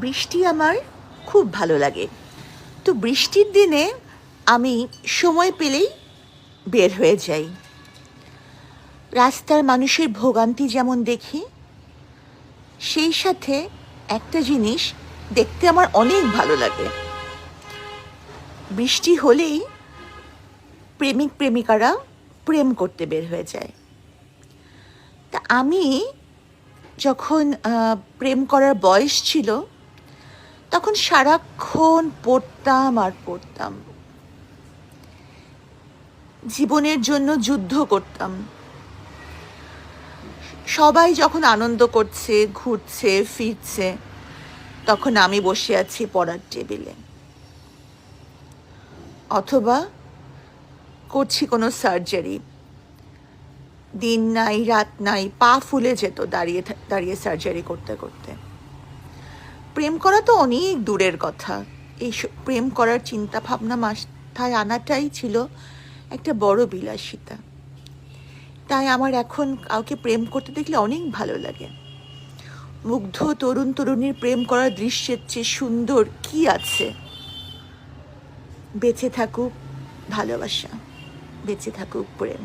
বৃষ্টি আমার খুব ভালো লাগে। তো বৃষ্টির দিনে আমি সময় পেলেই বের হয়ে যাই। রাস্তার মানুষের ভোগান্তি যেমন দেখি, সেই সাথে একটা জিনিস দেখতে আমার অনেক ভালো লাগে। বৃষ্টি হলেই প্রেমিক প্রেমিকারা প্রেম করতে বের হয়ে যায়। তা আমি যখন প্রেম করার বয়স ছিল, তখন সারাক্ষণ পড়তাম আর পড়তাম, জীবনের জন্য যুদ্ধ করতাম। সবাই যখন আনন্দ করছে, ঘুরছে ফিরছে, তখন আমি বসে আছি পড়ার টেবিলে, অথবা করছি কোনো সার্জারি। দিন নাই রাত নাই, পা ফুলে যেত দাঁড়িয়ে দাঁড়িয়ে সার্জারি করতে করতে। প্রেম করা তো অনেক দূরের কথা। এই প্রেম করার চিন্তা ভাবনা মাথায় আনাটাই ছিল একটা বড় বিলাসিতা। তাই আমার এখন কাউকে প্রেম করতে দেখলে অনেক ভালো লাগে। মুগ্ধ তরুণ তরুণীর প্রেম করার দৃশ্যের চেয়ে সুন্দর কি আছে? বেঁচে থাকুক ভালোবাসা, বেঁচে থাকুক প্রেম।